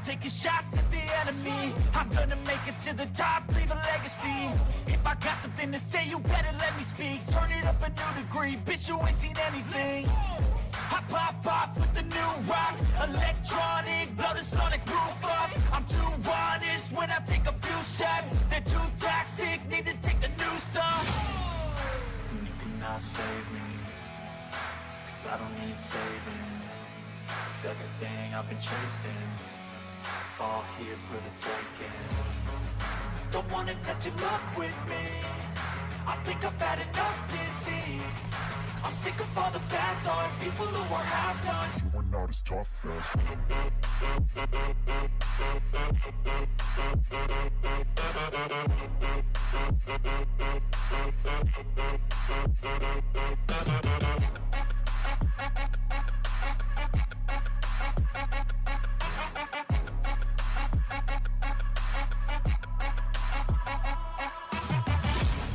taking shots at the enemy. I'm gonna make it to the top, leave a legacy. If I got something to say, you better let me speak. Turn it up a new degree, bitch, you ain't seen anything. I pop off with the new rock, electronic, blow the sonic roof up. I'm too honest when I take a few shots. They're too toxic, need to take a new song. And you cannot save me, 'cause I don't need saving. It's everything I've been chasing, all here for the taking. Don't wanna test your luck with me, I think I've had enough disease. I'm sick of all the bad thoughts, people who are half-nots. You are not as tough as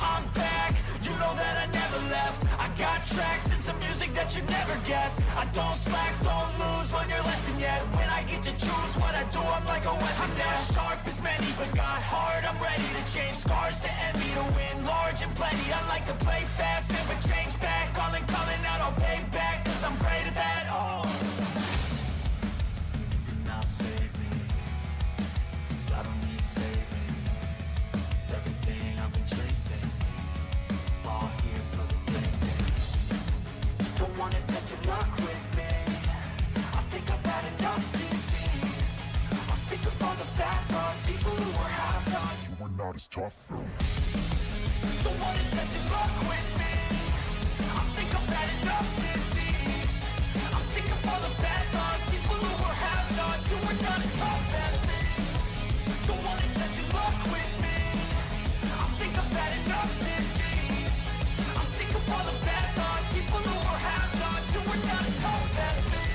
I'm back, you know that I never left. I got tracks and some music that you never guess. I don't slack, don't lose, learn your lesson yet. When I get to choose what I do, I'm like a weapon. I'm not sharp as many, but got hard, I'm ready to change. Scars to envy, to win large and plenty. I like to play fast, never change back. Calling out, I'll pay back, 'cause I'm great at that. Oh, you cannot save me, 'cause I don't need saving. It's everything I've been chasing, all here for the taking. Don't wanna test your luck with me, I think I've had enough disease. I'm sick of all the bad thoughts, people who are half-nots. you are not as tough though. Don't wanna test your luck with me, I think I've had enough disease. I'm sick of all the bad thoughts, people who are half-nots, who are not as tough as me. Don't wanna test your luck with me, I think I've had enough disease. I'm sick of all the bad thoughts, people who are half-nots, who are not as tough as me.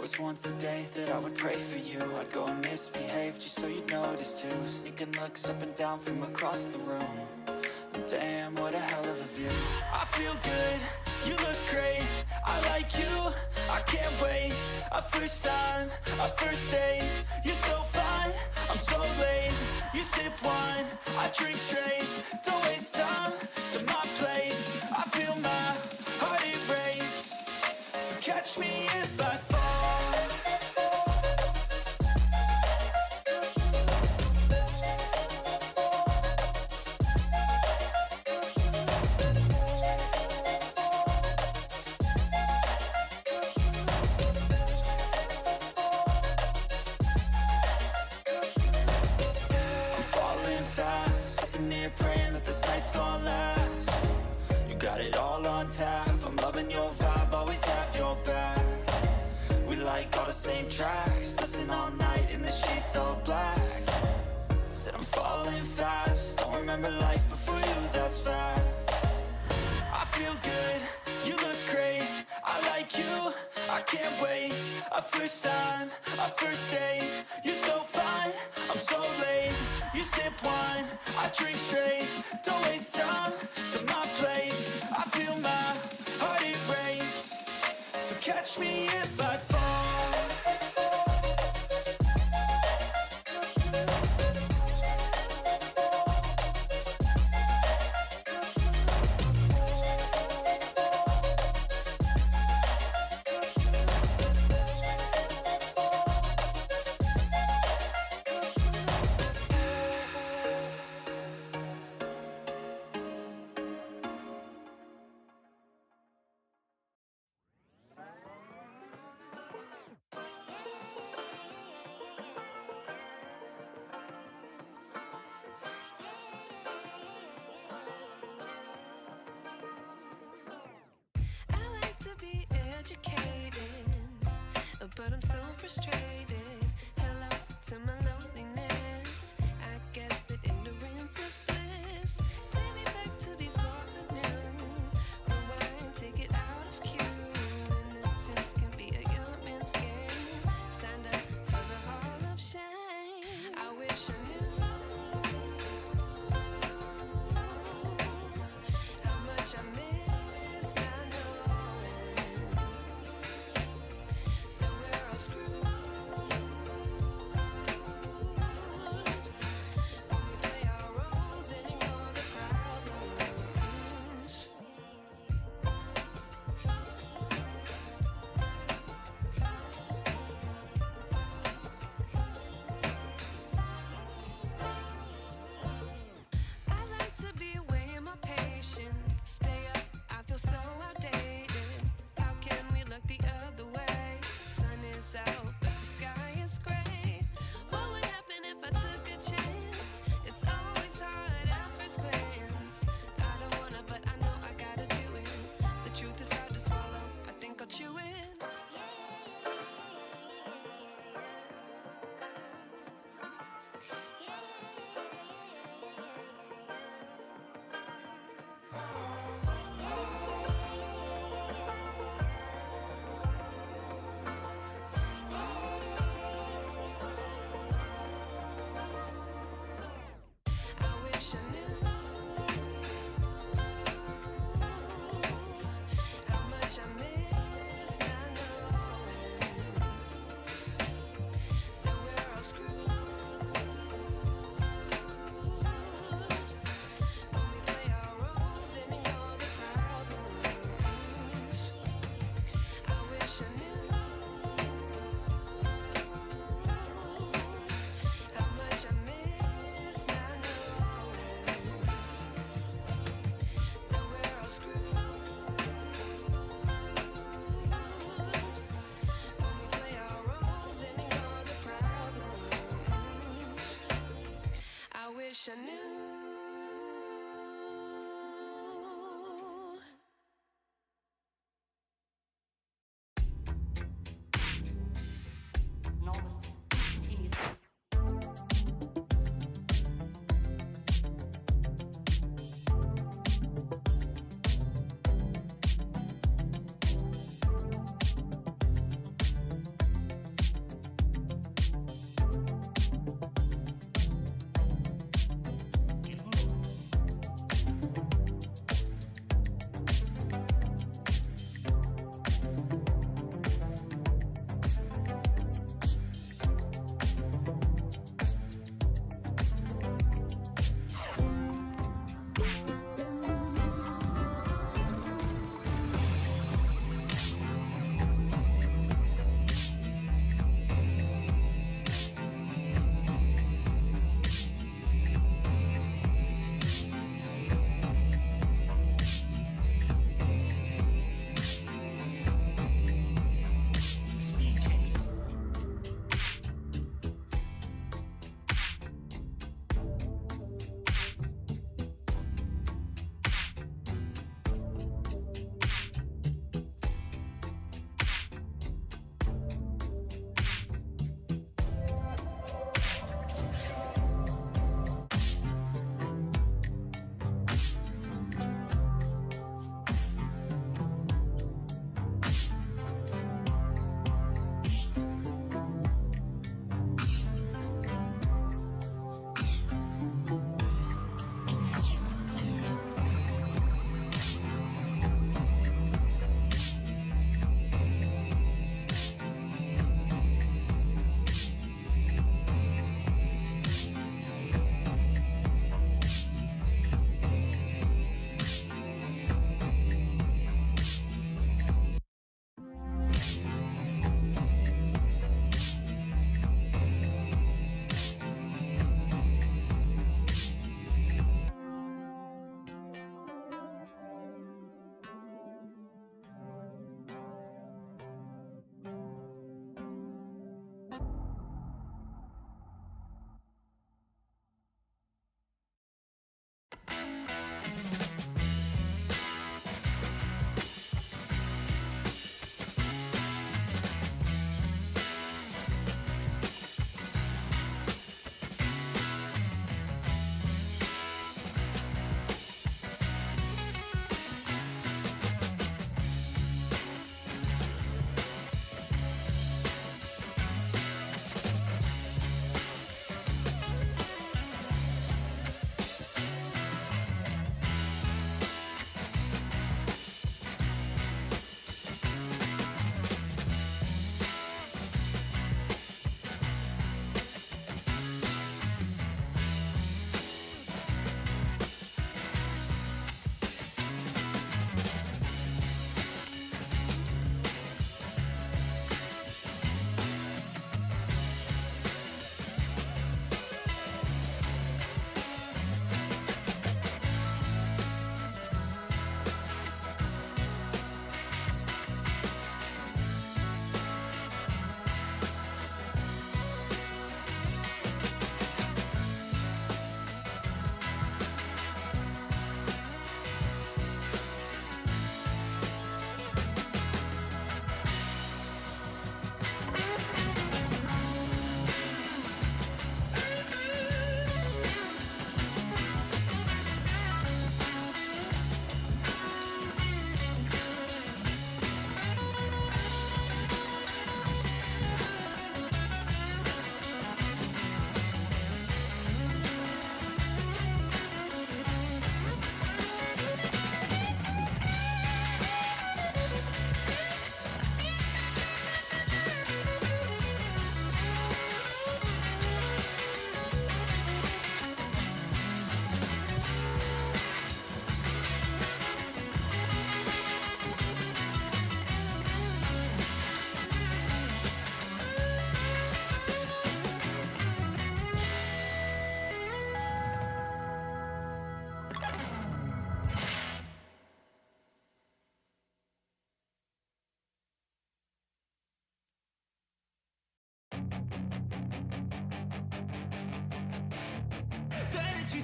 was once a day that I would pray for you. I'd go and misbehave just so you'd notice too. Sneaking looks up and down from across the room. And damn, what a hell of a view. I feel good, you look great, I like you, I can't wait. A first time, a first date, you're so fine, I'm so late. You sip wine, I drink straight, don't waste time to my place. I feel my heart erase, so catch me if I fall. Praying that this night's gonna last. You got it all on tap, I'm loving your vibe, always have your back. We like all the same tracks, listen all night in the sheets all black. Said I'm falling fast, don't remember life before you, that's facts. I feel good, you look great, I like you, I can't wait. A first time, a first date, you're so fine, I'm so late. You sip wine, I drink straight, don't waste time to my place. I feel my heart erase, so catch me if I fall. But I'm so frustrated. Hello to my loneliness. I guess that ignorance is bliss. Take me back to before the noon. Rewind, take it out of cue. Innocence can be a young man's game. Signed up for the hall of shame. I wish I knew how much I miss not knowing that we're all screwed when we play our roles and ignore the problems. I like to be away in my patience. Stay up, I feel so outdated. How can we look the other way? Sun is out, but the sky is gray. What would happen if I took a chance? It's always hard at first glance. I don't wanna, but I know I gotta do it. The truth is hard to swallow, I think I'll chew it. I wish I knew how much I miss not knowing that we're all screwed when we play our roles and ignore the problems. I wish I knew how much I miss not knowing that we're all screwed when we play our roles and ignore the problems. I wish I knew.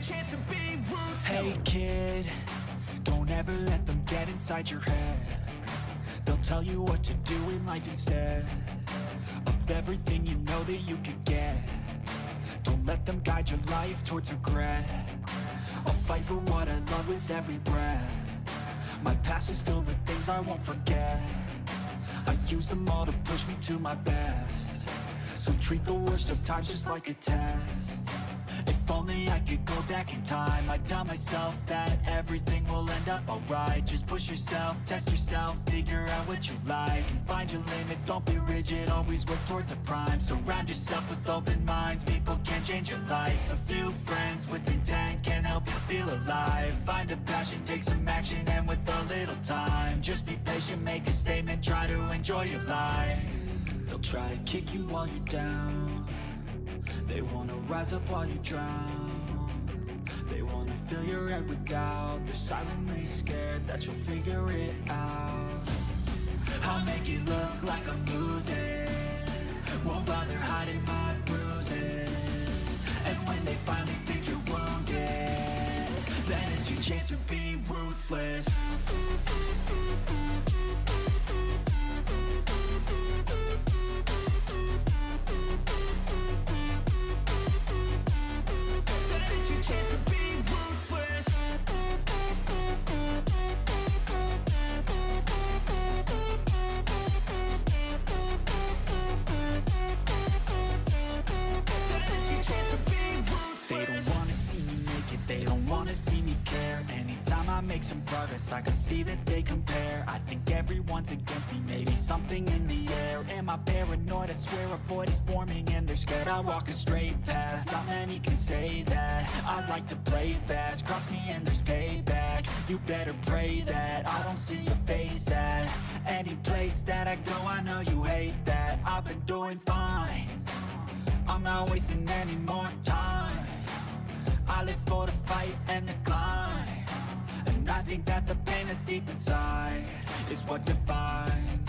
chance to be ruthless. Hey kid, don't ever let them get inside your head. They'll tell you what to do in life instead of everything you know that you could get. Don't let them guide your life towards regret. I'll fight for what I love with every breath. My past is filled with things I won't forget. I use them all to push me to my best. So treat the worst of times just like a test. If only I could go back in time, I'd tell myself that everything will end up alright. Just push yourself, test yourself, figure out what you like, and find your limits, don't be rigid, always work towards a prime. Surround yourself with open minds, people can change your life. A few friends with intent can help you feel alive. Find a passion, take some action, and with a little time, just be patient, make a statement, try to enjoy your life. They'll try to kick you while you're down. They wanna rise up while you drown. They wanna fill your head with doubt. They're silently scared that you'll figure it out. I'll make it look like I'm losing, won't bother hiding my bruises. And when they finally think you're wounded, then it's your chance to be ruthless. Make some progress, I can see that they compare. I think everyone's against me, maybe something in the air. Am I paranoid? I swear a void is forming and they're scared. I walk a straight path, not many can say that. I like to play fast, cross me and there's payback. You better pray that I don't see your face at any place that I go. I know you hate that. I've been doing fine, I'm not wasting any more time. I live for the fight and the climb. And I think that the pain that's deep inside is what defines.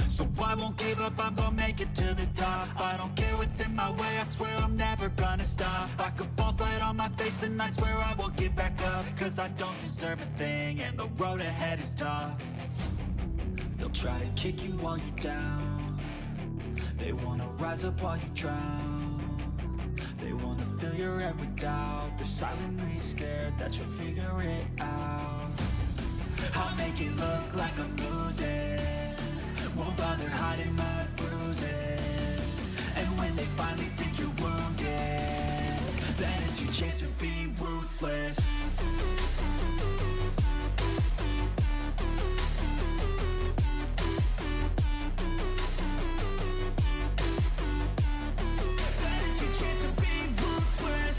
So I won't give up, I'm gonna make it to the top. I don't care what's in my way, I swear I'm never gonna stop. I could fall flat on my face and I swear I won't give back up. Cause I don't deserve a thing and the road ahead is tough. They'll try to kick you while you're down. They wanna rise up while you drown. They wanna fill your head with doubt. They're silently scared that you'll figure it out. I'll make it look like I'm losing, won't bother hiding my bruises. And when they finally think you're wounded, then it's your chance to be ruthless. Then it's your chance to be ruthless.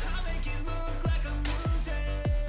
I'll make it look like I'm losing.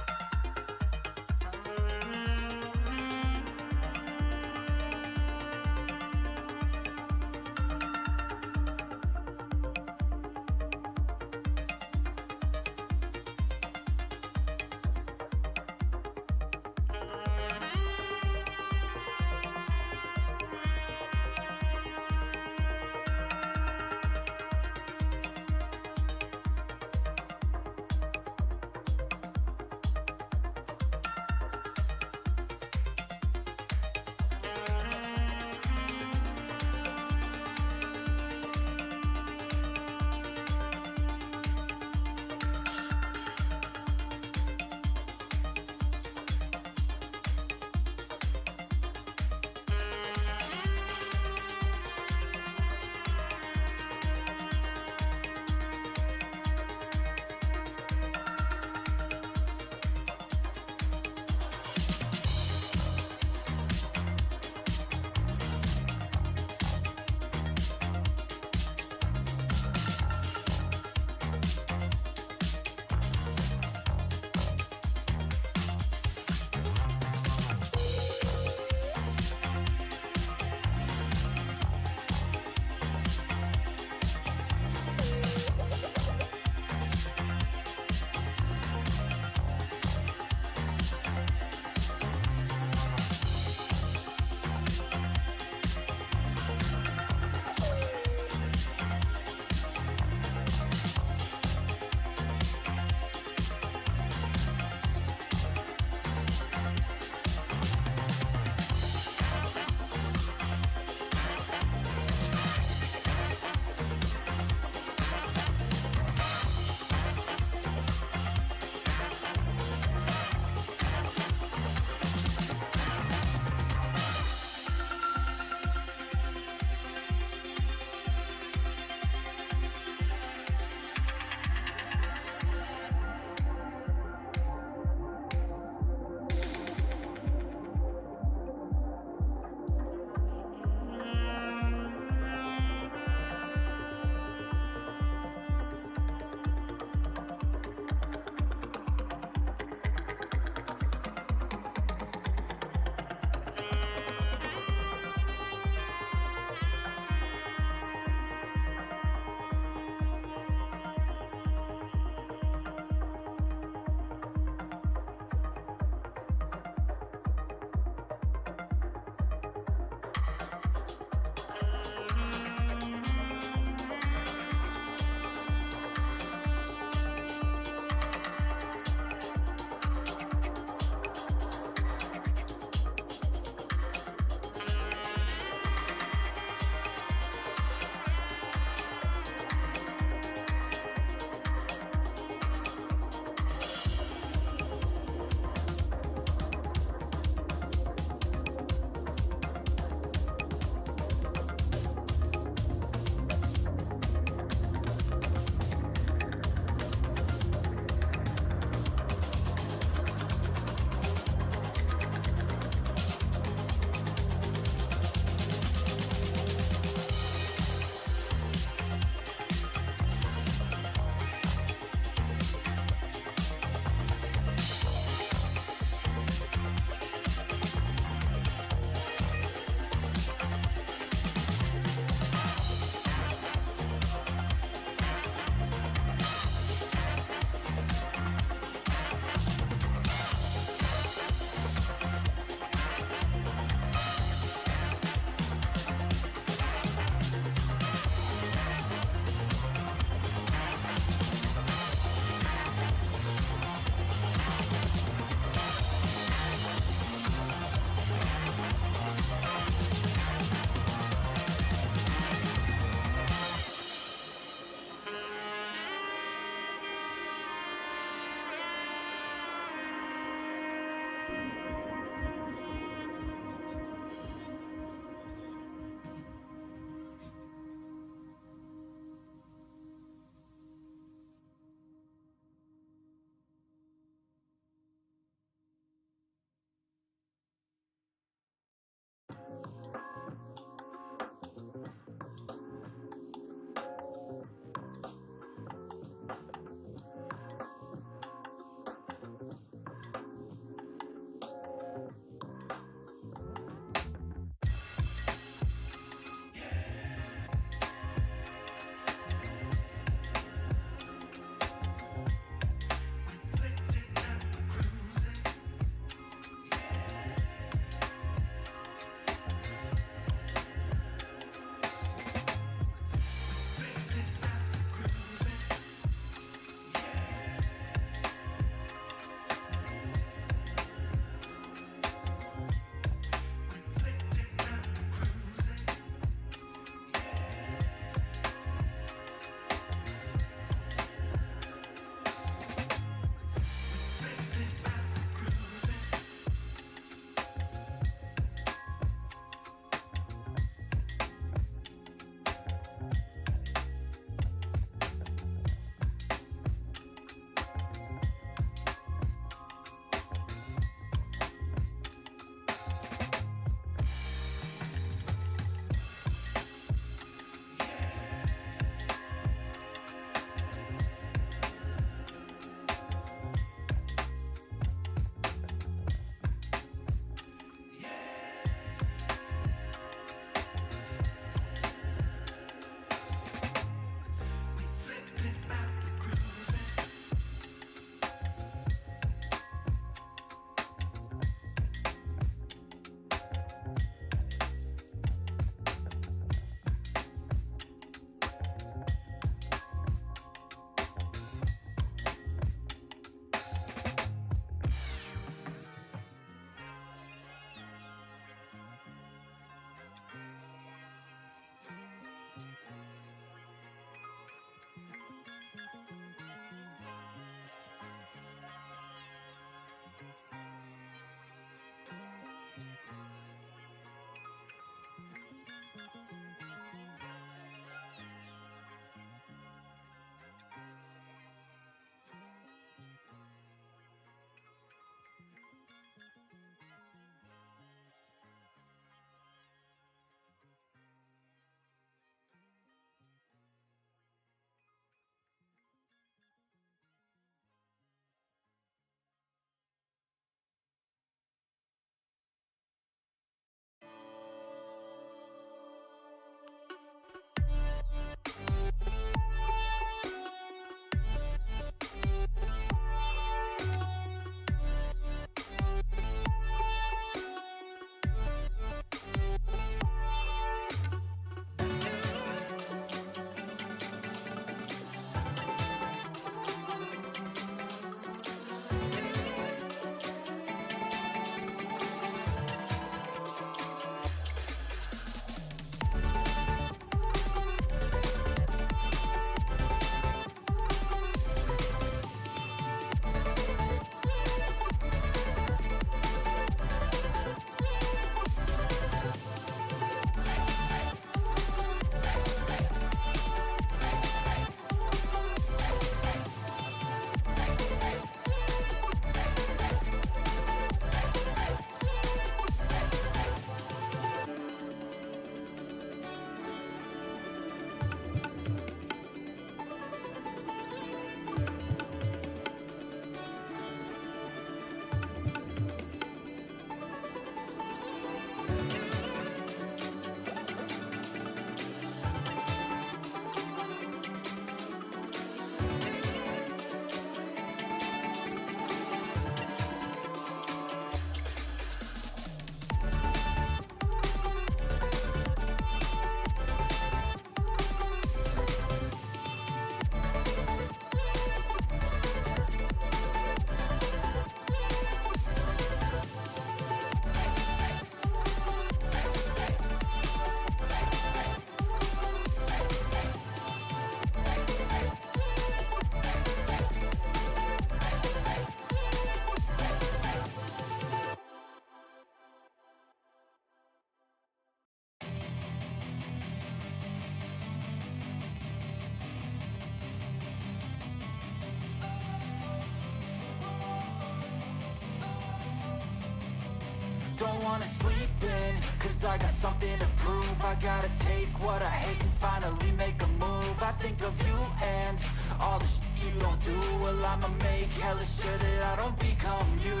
wanna sleep in, cause I got something to prove. I gotta take what I hate and finally make a move. I think of you and all the shit you don't do. Well, I'ma make hella sure that I don't become you.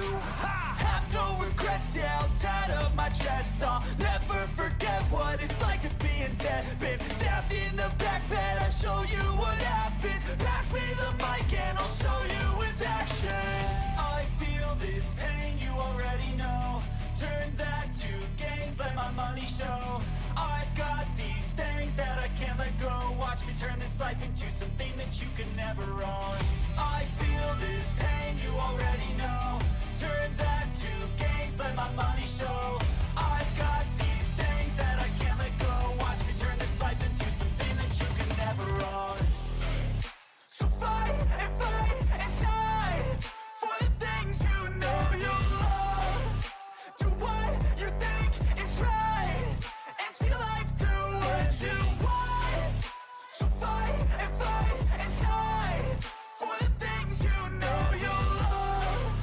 I have no regrets, yeah, I'll tie up my chest. I'll never forget what it's like to be in debt. Been stabbed in the back bed, I'll show you what happens. Pass me the mic and I'll show you with action. I feel this pain, you already know. Turn that to gains, let my money show. I've got these things that I can't let go. Watch me turn this life into something that you can never own. I feel this pain, you already know. Turn that to gains, let my money show. I've got these things that I can't let go. Watch me turn this life into something that you can never own. So fight and die for the things you know you love. Do what you think is right and see life do what you want. So fight and die for the things you know you love.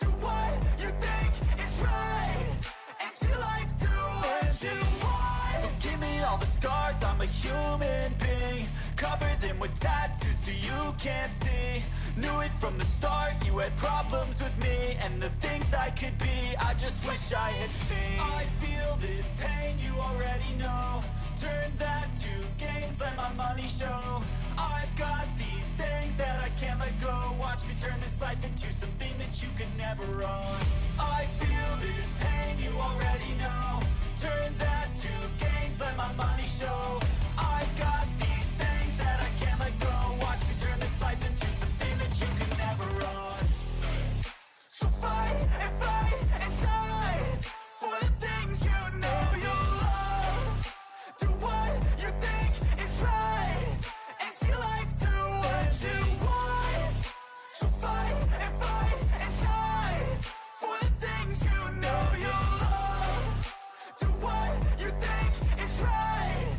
Do what you think is right and see life do what you want. So give me all the scars, I'm a human being. Cover them with tattoos so you can't see. Knew it from the start, you had problems with me and the things I could be, I just wish I had seen. I feel this pain, you already know. Turn that to gains, let my money show. I've got these things that I can't let go. Watch me turn this life into something that you can never own. I feel this pain, you already know. Turn that to gains, let my money show. I've got these things that I can't let go. Watch me turn this life into something that you can never own. So fight and die for the things you know you love. Do what you think is right and see life do what you want. So fight and die for the things you know you love. Do what you think is right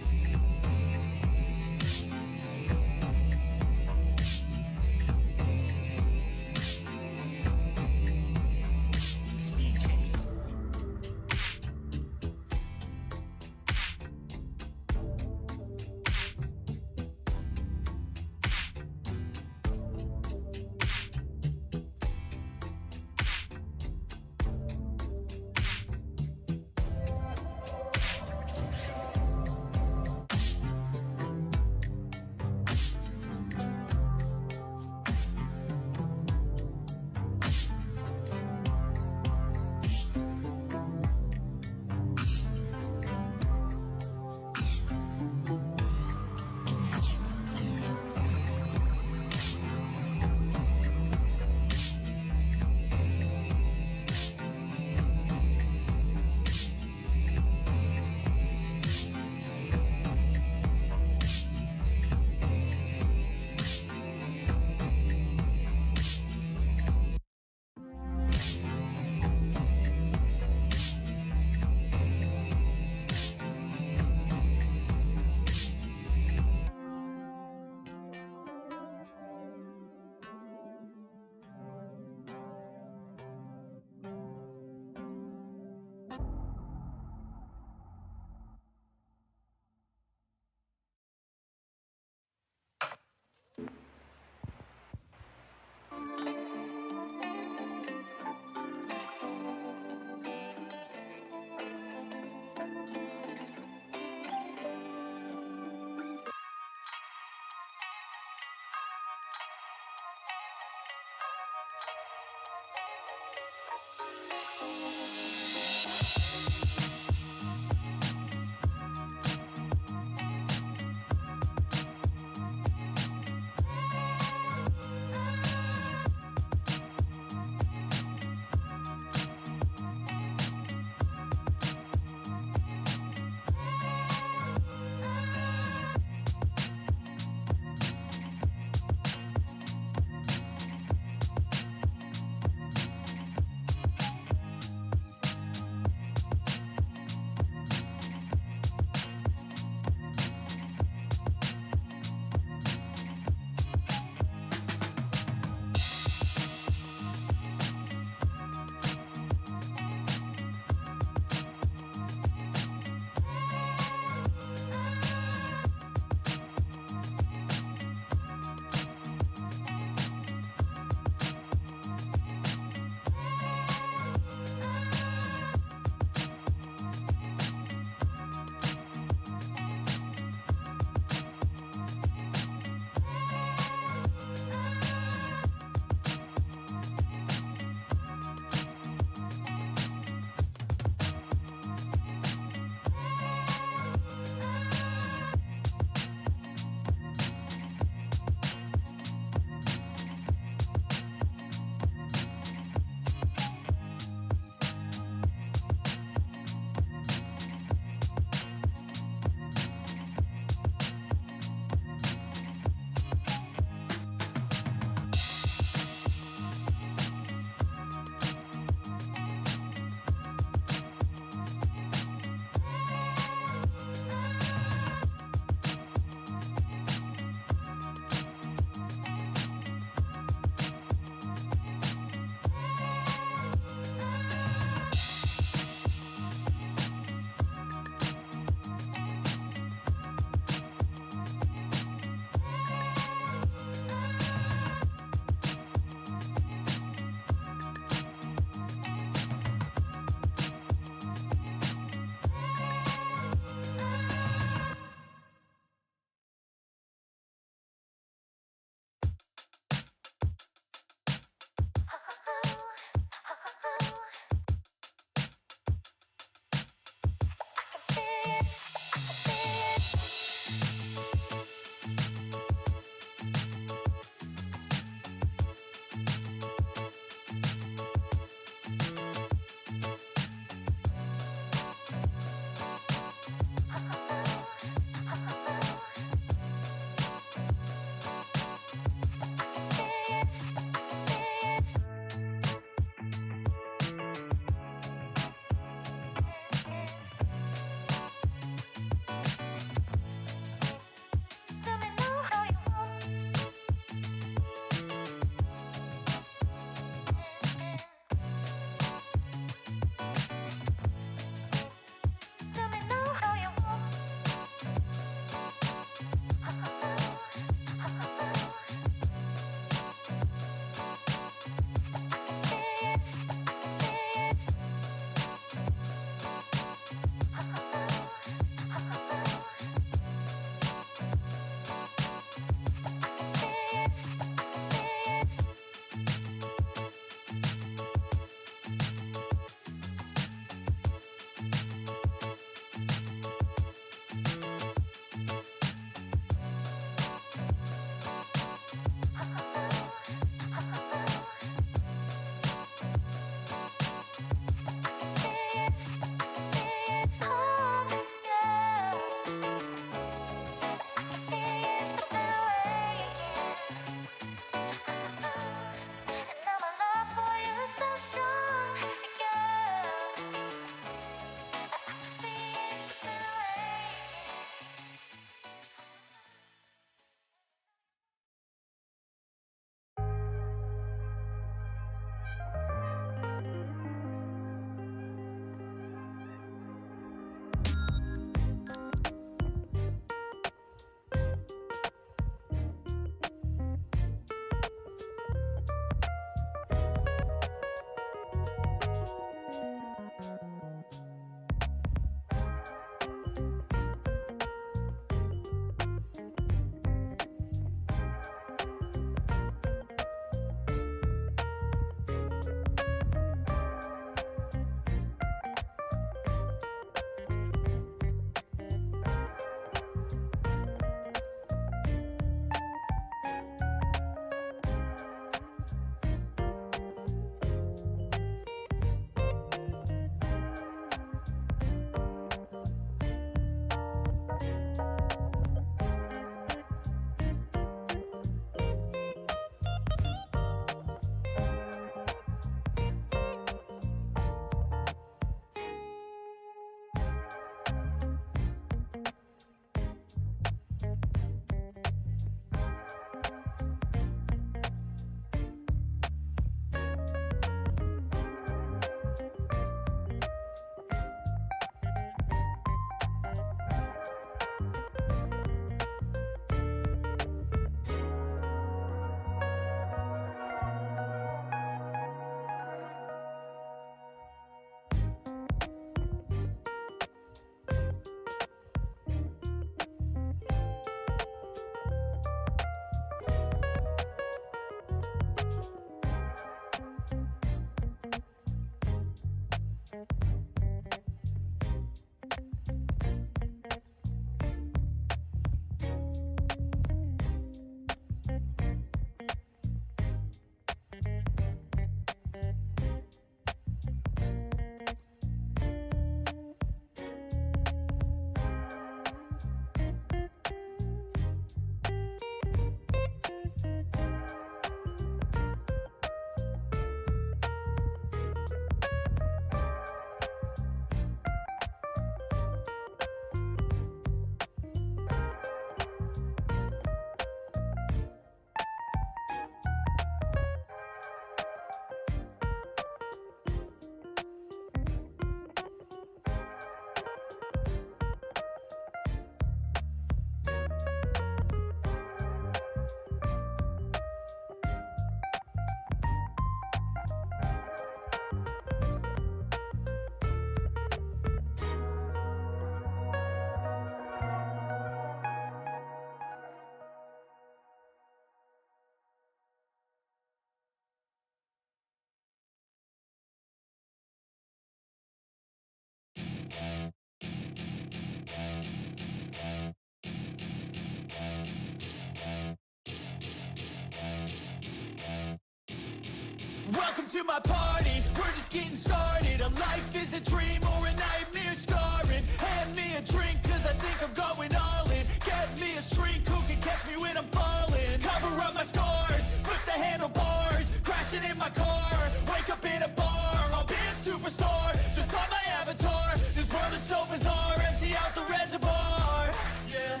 Welcome to my party, we're just getting started. A life is a dream or a nightmare scarring. Hand me a drink cause I think I'm going all in. Get me a shrink who can catch me when I'm falling. Cover up my scars, flip the handlebars. Crashing in my car, wake up in a bar. I'll be a superstar, just on my avatar. This world is so bizarre, empty out the reservoir. Yeah,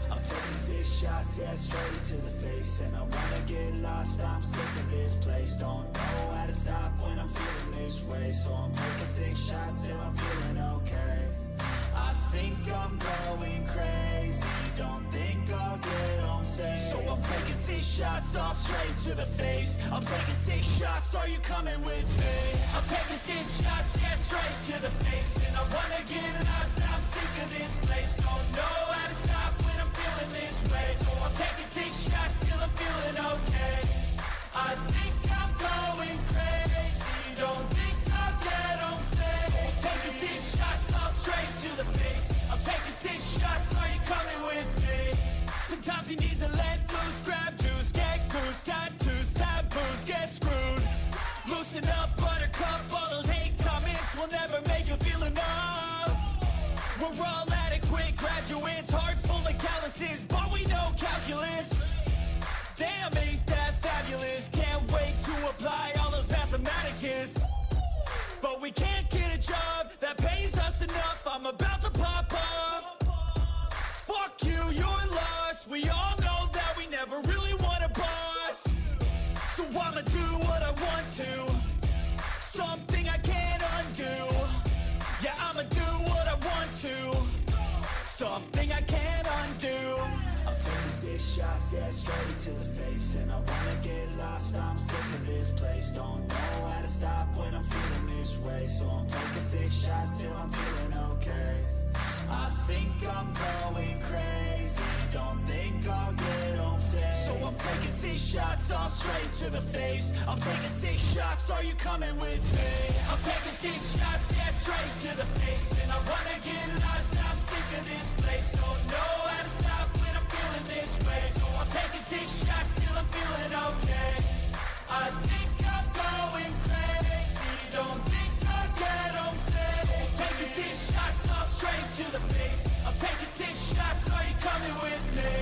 I'm taking 6 shots, yeah, straight to the face. And I wanna get lost, I'm sick of this place. Don't know how to stop when I'm feeling this way. So I'm taking 6 shots till I'm feeling okay. I think I'm going crazy, don't think I'll get home safe. So I'm taking 6 shots, all straight to the face. I'm taking 6 shots, are you coming with me? I'm taking 6 shots, yeah, straight to the face. And I wanna get lost, I'm sick of this place. Don't know how to stop when I'm feeling this way. So I'm taking 6 shots till I'm feeling okay. I think I'm going crazy, don't think I'll get home safe. So I'm taking 6 shots, all straight to the face. I'm taking 6 shots, are you coming with me? Sometimes you need to let loose, grab juice, get goose, tattoos, taboos, get screwed. Loosen up, buttercup, all those hate comments will never make you feel enough. We're all adequate graduates, heart full of calluses, but we know calculus. Damn, ain't that fabulous? Can't wait to apply all those mathematicus. But we can't get a job that pays us enough. I'm about to pop off. Fuck you, you're lost. We all know that we never really want a boss. So I'ma do what I want to, something I can't undo. Yeah, I'ma do what I want to, something I can't undo. I'm taking 6 shots, yeah, straight to the face. And I wanna get lost, I'm sick of this place. Don't know how to stop when I'm feeling this way. So I'm taking 6 shots till I'm feeling okay. I think I'm going crazy, don't think I'll get home safe. So I'm taking 6 shots, all straight to the face. I'm taking 6 shots, are you coming with me? I'm taking 6 shots, yeah, straight to the face. And I wanna get lost, I'm sick of this place. Don't know how to stop when I'm feeling this way. So I'm taking 6 shots till I'm feeling okay. I think I'm going crazy, don't think I'll get home safe. So I'm taking 6 shots, all straight to the face. I'm taking 6 shots, are you coming with me?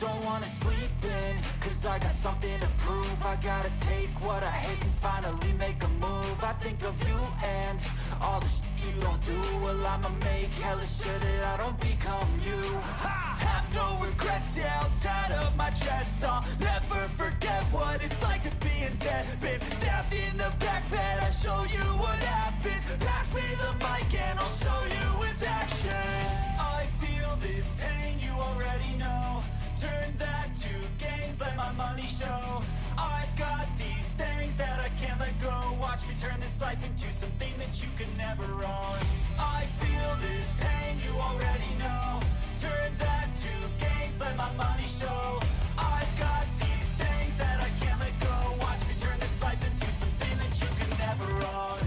don't wanna sleep in, cause I got something to prove. I gotta take what I hate and finally make a move. I think of you and all the shit you don't do. Well, I'ma make hella sure that I don't become you. I have no regrets, yeah, I'll tie up my chest. I'll never forget what it's like to be in debt. Been stabbed in the back bed, I'll show you what happens. Pass me the mic and I'll show you with action. I feel this pain, you already know. Turn that to gains, let my money show. I've got these things that I can't let go. Watch me turn this life into something that you can never own. I feel this pain, you already know. Turn that to gains, let my money show. I've got these things that I can't let go. Watch me turn this life into something that you can never own.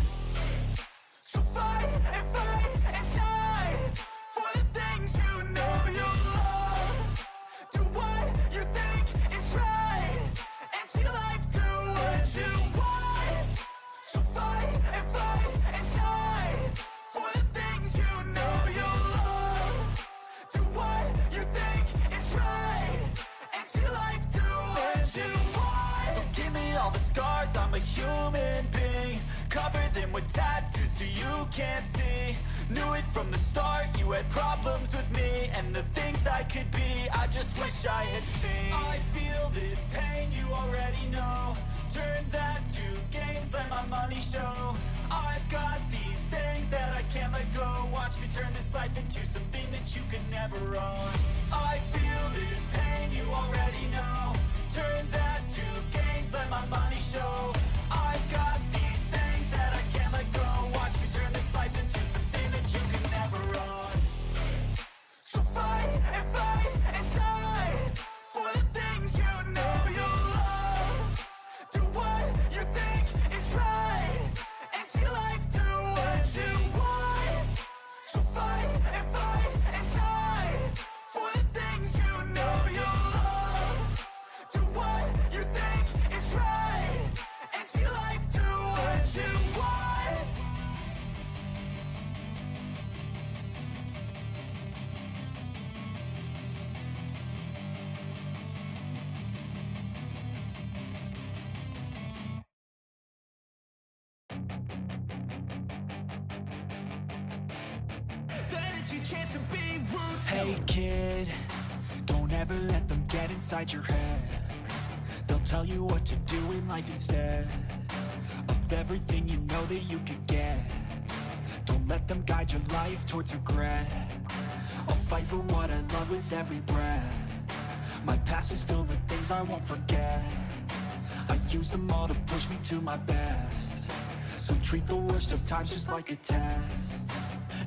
So fight and die for the things you know you love. Do what you think is right and see life do what you want. So fight and die for the things you know you love. Do what you think is right and see life do what you want. So give me all the scars, I'm a human being. Cover them with tattoos so you can't see. Knew it from the start, you had problems with me and the things I could be, I just wish I had seen. I feel this pain, you already know. Turn that to gains, let my money show. I've got these things that I can't let go. Watch me turn this life into something that you can never own. I feel this pain, you already know. Turn that to gains, let my money show. I've got these things that I can't let go. Watch me turn this life into something that you can never own. So fight and die for the things you know you love. Do what you think is right and see life do what you want. So fight and die for the things you know you love. Do what you think is right and see life do what you want. Hey kid, don't ever let them get inside your head. They'll tell you what to do in life instead of everything you know that you could get. Don't let them guide your life towards regret. I'll fight for what I love with every breath. My past is filled with things I won't forget. I use them all to push me to my best. So treat the worst of times just like a test.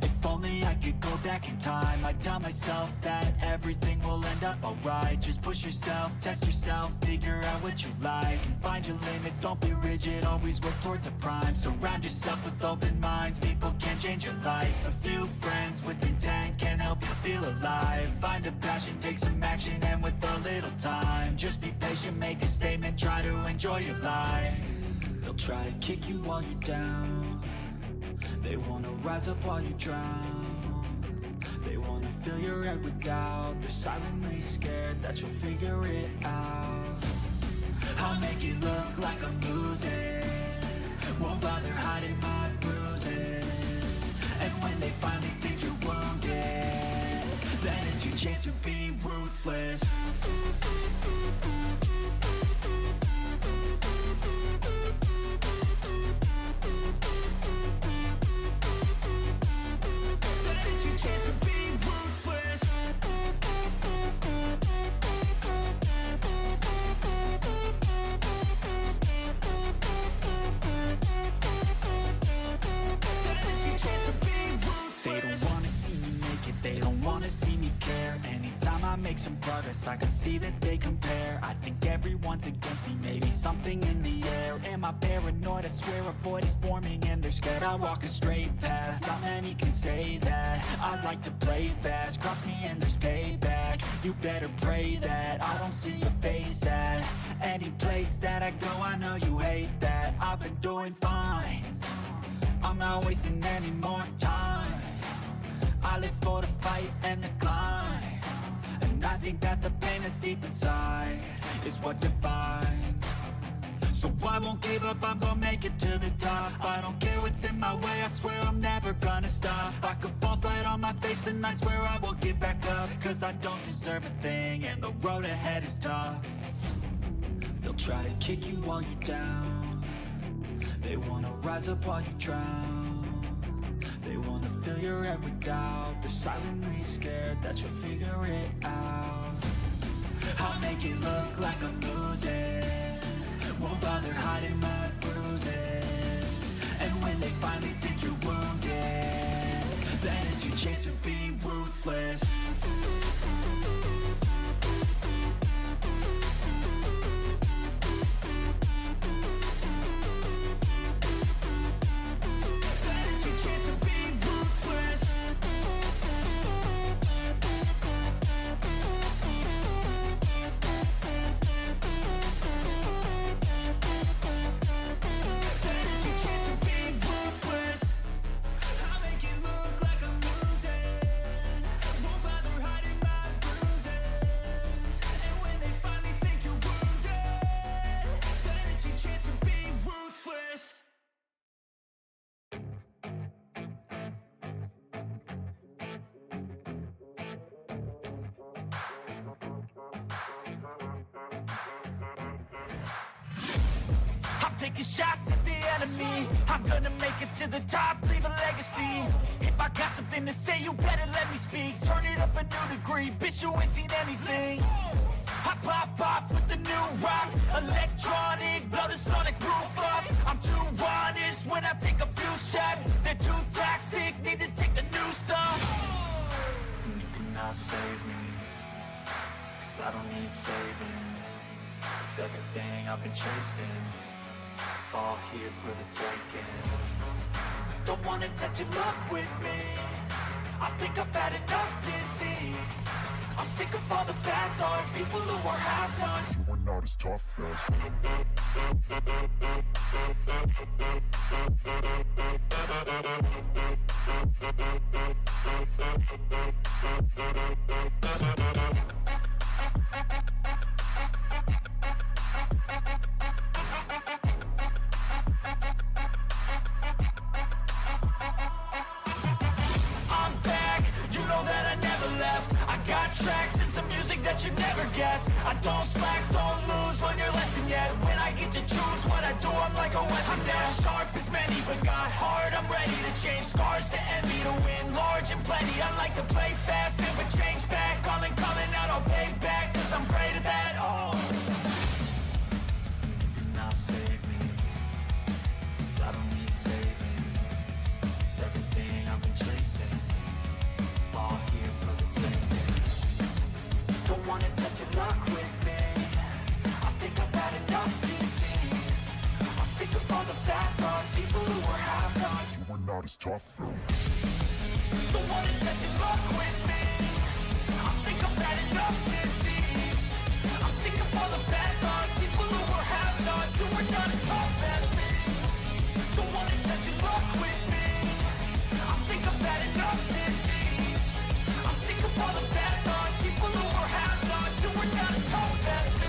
If only I could go back in time, I'd tell myself that everything will end up alright. Just push yourself, test yourself, figure out what you like, and find your limits, don't be rigid, always work towards a prime. Surround yourself with open minds, people can change your life. A few friends with intent can help you feel alive. Find a passion, take some action, and with a little time, just be patient, make a statement, try to enjoy your life. They'll try to kick you while you're down. They wanna rise up while you drown. They wanna fill your head with doubt. They're silently scared that you'll figure it out. I'll make it look like I'm losing. Won't bother hiding my bruises. And when they finally think you're wounded, then it's your chance to be ruthless. Make some progress, I can see that they compare. I think everyone's against me, maybe something in the air. Am I paranoid? I swear a void is forming and they're scared. I walk a straight path, not many can say that. I like to play fast, cross me and there's payback. You better pray that I don't see your face at any place that I go. I know you hate that. I've been doing fine, I'm not wasting any more time. I live for the fight and the climb, and I think that the pain that's deep inside is what defines. So I won't give up, I'm gonna make it to the top. I don't care what's in my way, I swear I'm never gonna stop. I could fall flat on my face and I swear I won't get back up, cause I don't deserve a thing and the road ahead is tough. They'll try to kick you while you're down. They wanna rise up while you drown. They wanna fill your head with doubt. They're silently scared that you'll figure it out. I'll make it look like I'm losing, won't bother hiding my bruises. And when they finally think you're wounded, then it's your chance to be ruthless. Then it's your chance to be ruthless. Taking shots at the enemy, I'm gonna make it to the top, leave a legacy. If I got something to say, you better let me speak. Turn it up a new degree, bitch, you ain't seen anything. I pop off with the new rock, electronic, blow the sonic roof up. I'm too honest when I take a few shots. They're too toxic, need to take the new song. You cannot save me, cause I don't need saving. It's everything I've been chasing, all here for the taking. Don't wanna test your luck with me, I think I've had enough disease. I'm sick of all the bad thoughts, people who are half-nots. You are not as tough as I'm back, you know that I never left. I got tracks and some music that you never guessed. I don't slack, don't lose, learn your lesson yet. When I get to choose what I do, I'm like a weapon. I'm not sharp as many, but got heart. I'm ready to change scars to envy, to win large and plenty. I like to play fast, never change back. Calling out, I'll pay back, cause I'm great at that. Oh, you cannot save me, cause I don't need saving. It's everything I've been chasing, all here for the taking. Don't wanna test your luck with me, I think I've had enough disease. I'm sick of all the bad thoughts, people who are half-nots. you are not as tough though. Don't wanna test your luck with me, I think I've had enough disease. I'm sick of all the bad thoughts, people who are half-nots, who are not as tough as me. Don't wanna test your luck with me, I think I've had enough disease. I'm sick of all the bad thoughts, people who are half-nots, who are not as tough as me.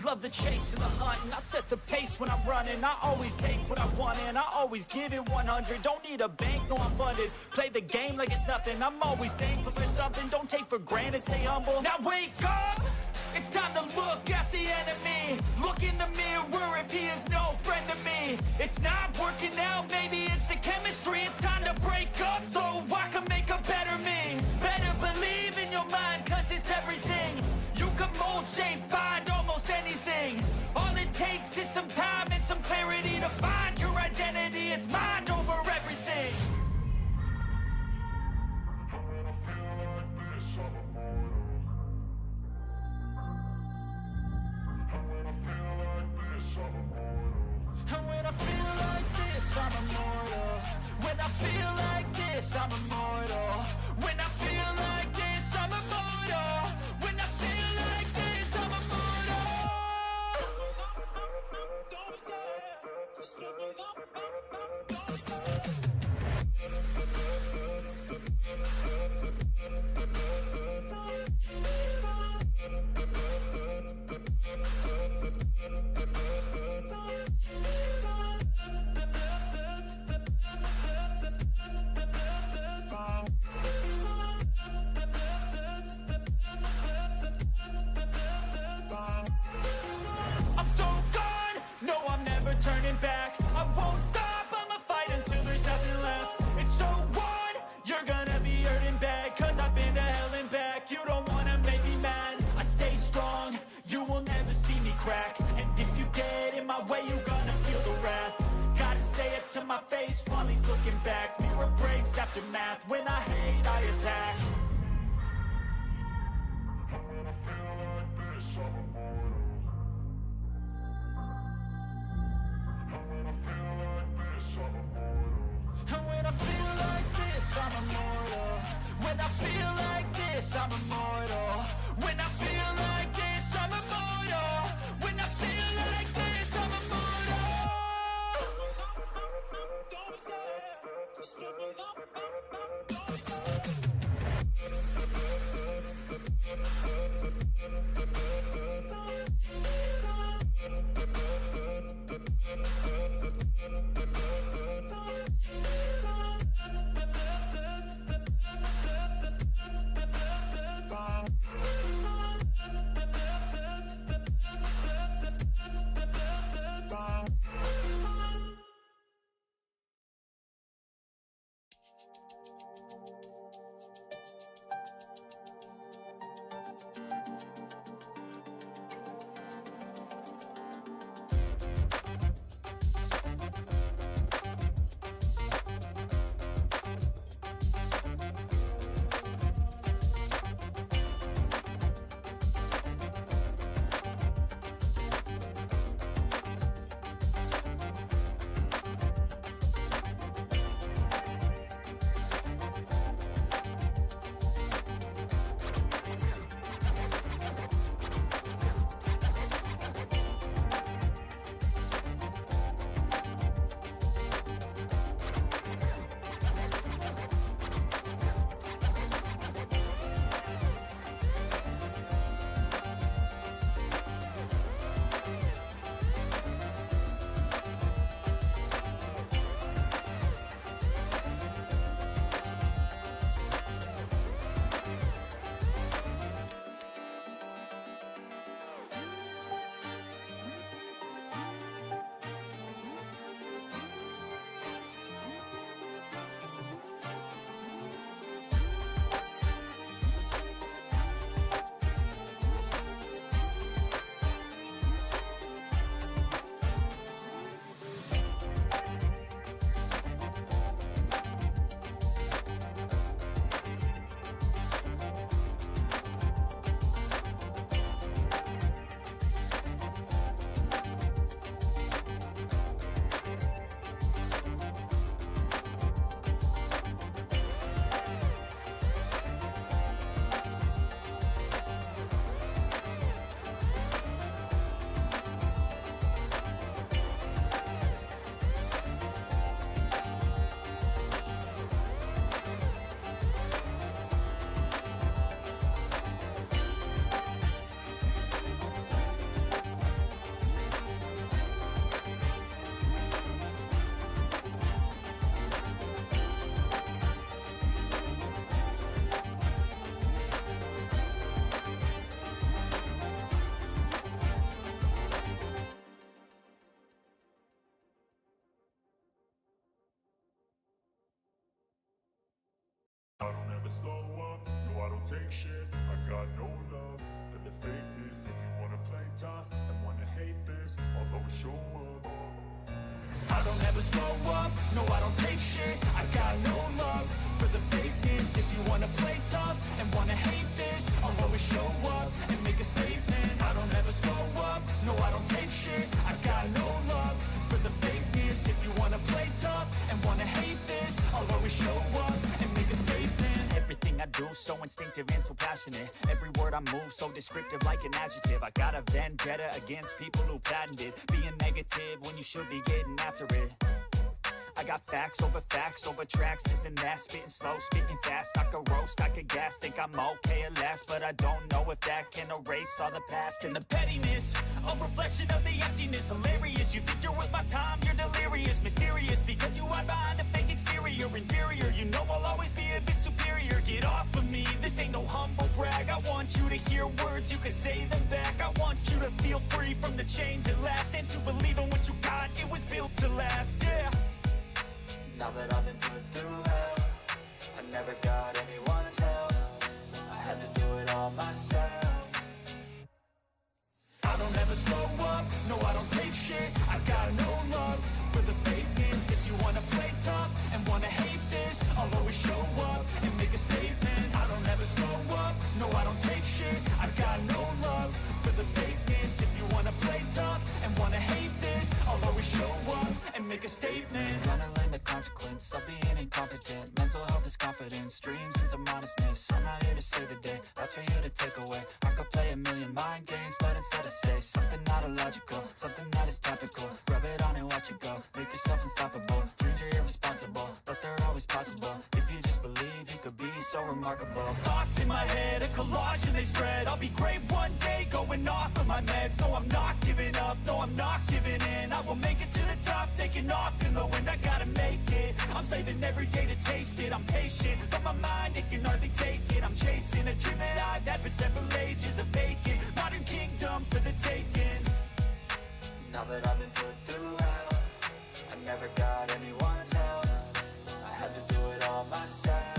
Love the chase and the hunt, and I set the pace when I'm running. I always take what I want and I always give it 100. Don't need a bank, no I'm funded. Play the game like it's nothing. I'm always thankful for something. Don't take for granted, stay humble. Now wake up! It's time to look at the enemy. Look in the mirror if he is no friend to me. It's not working out, maybe it's the chemistry. It's time to break up so I can make a better me. Better believe in your mind, cause it's everything. You can mold, shape, find almost anything. All it takes is some time and some clarity to find your identity. It's mind over everything. And when I feel like this, I'm immortal. When I feel like this, I'm immortal. When I feel like this, I'm immortal. When I feel like this, I'm immortal. Don't be scared. Just give me the don't be scared. aftermath. When I hate, I attack. And when I feel like this, I'm immortal. And when I feel like this, I'm immortal. And when I feel like this, I'm immortal. When I feel like this, I'm immortal. When I feel like this, I'm immortal. When I feel like this, I'm immortal. Don't be scared. Just give me up. Don't be scared. I don't ever slow up, no I don't take shit. I got no love for the fakeness. If you wanna play tough and wanna hate this, I'll always show up. I don't ever slow up, no I don't take shit. I got no love for the fakeness. If you wanna play tough and wanna hate this, I'll always show up and make a statement. I don't ever slow up, no I don't take shit. I got no love for the fakeness. If you wanna play tough and wanna hate this, I'll always show up and make a statement. Everything I do so instinctive and so passionate. Every word I move so descriptive like an adjective. I got a vendetta against people who patented being negative when you should be getting after it. I got facts over tracks, this and that. Spitting slow, spitting fast. I could roast, I could gas. Think I'm okay at last, but I don't know if that can erase all the past. And the pettiness, a reflection of the emptiness. Hilarious, you think you're worth my time, you're delirious. Mysterious, because you hide behind a fake exterior. Inferior, you know I'll always be a bit superior. Get off of me, this ain't no humble brag. I want you to hear words, you can say them back. I want you to feel free from the chains at last, and to believe in what you got, it was built to last, yeah. Now that I've been put through hell, I never got anyone's help. I had to do it all myself. I don't ever slow up, no I don't take shit. I got no love for the fakeness. If you wanna play tough and wanna hate this, I'll always show a takeaway. I could play a million mind games, but instead I say something not illogical, something that is topical. Rub it on and watch it go, make yourself unstoppable. Dreams are irresponsible, but they're always possible. If you just believe, you could be so remarkable. Thoughts in my head, a collage and they spread. I'll be great one day, going off of my meds. No, I'm not giving up, no, I'm not giving in. I will make it to the top, taking off in the wind. I gotta make it, I'm saving every day to taste it. I'm patient, but my mind, it can hardly take it. I'm chasing a dream that I've had for several ages, a vacant modern kingdom for the taking. Now that I've been put through hell, I never got anyone's help. I had to do it all myself.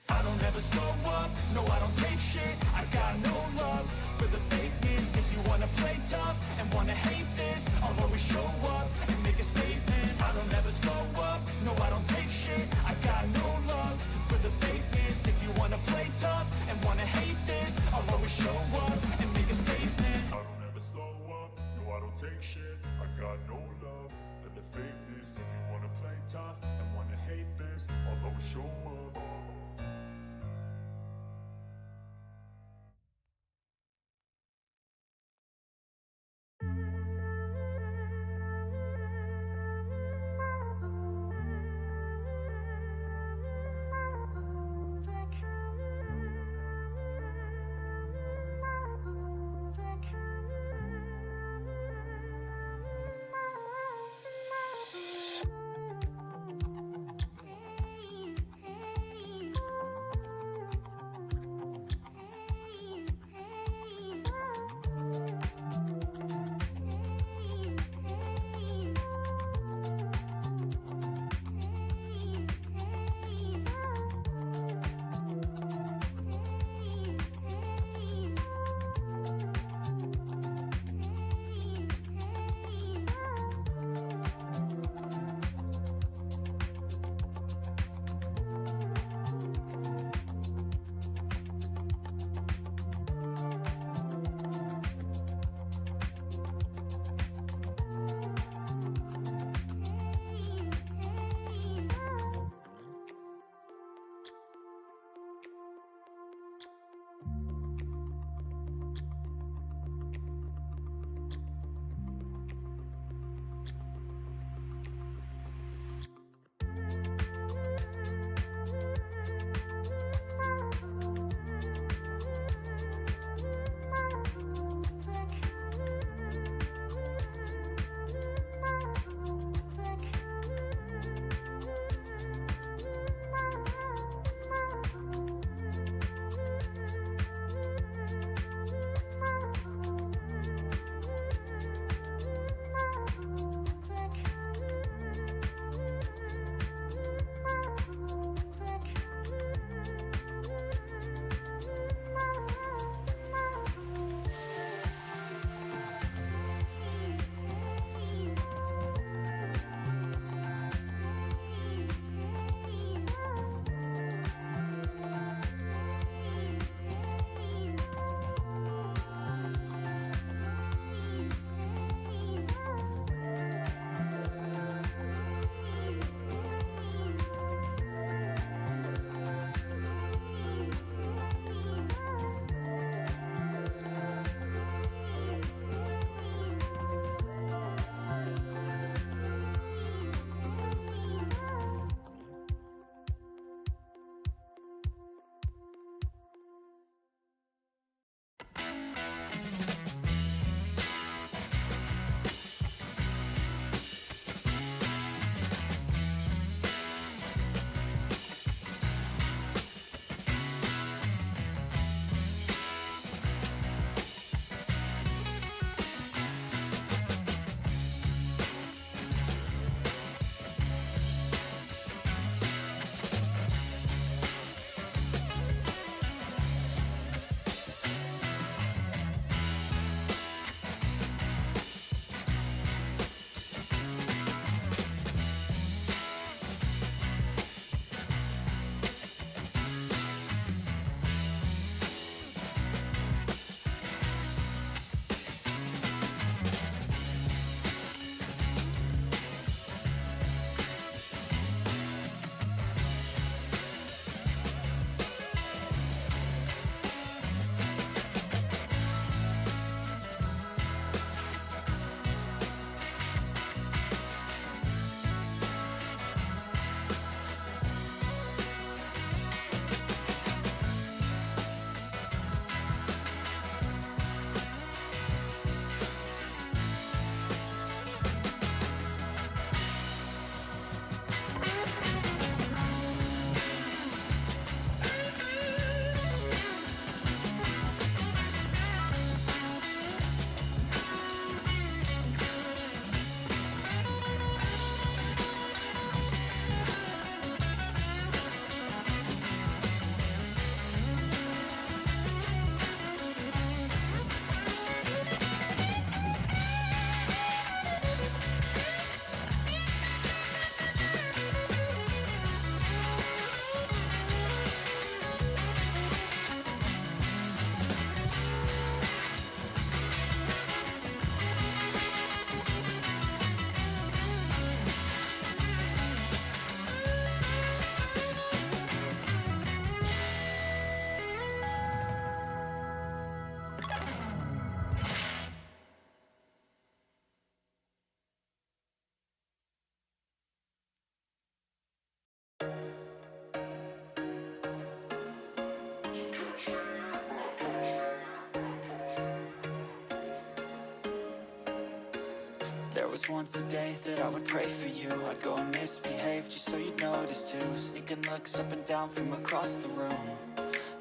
I don't ever slow up, no I don't take shit. I got no love for the fakeness. If you wanna play tough and wanna hate this, I'll always show up and make a statement. I don't ever slow up, no I don't take shit. I got no love for the fakeness. If you wanna play tough and wanna hate this, I'll always show up and make a statement. I don't ever slow up, no I don't take shit. I got no love for the fakeness. If you wanna play tough and wanna hate this, I'll always show up. There was once a day that I would pray for you. I'd go and misbehave just so you'd notice too. Sneaking looks up and down from across the room.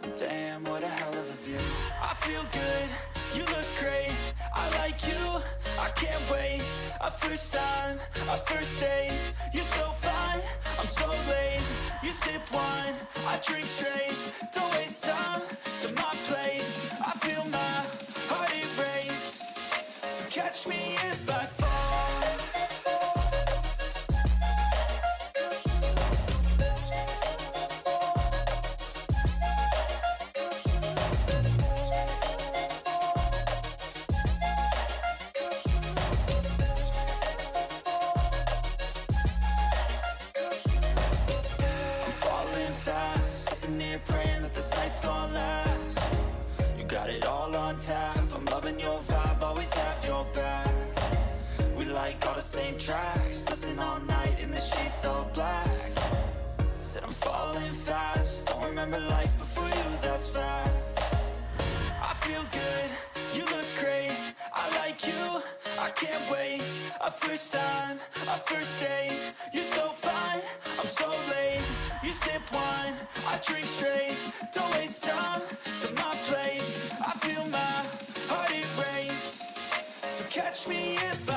And damn, what a hell of a view. I feel good, you look great, I like you, I can't wait. A first time, a first date, you're so fine, I'm so late. You sip wine, I drink straight, don't waste time to my place. I feel my heart erase, so catch me if I fall. Praying that this night's gonna last. You got it all on tap, I'm loving your vibe, always have your back. We like all the same tracks, listen all night in the sheets all black. Said I'm falling fast, don't remember life before you, that's fact. I feel good, you look great, I like you, I can't wait. A first time, a first date, you're so fine, I'm so late. You sip wine, I drink straight, don't waste time to my place. I feel my heart erase, so catch me if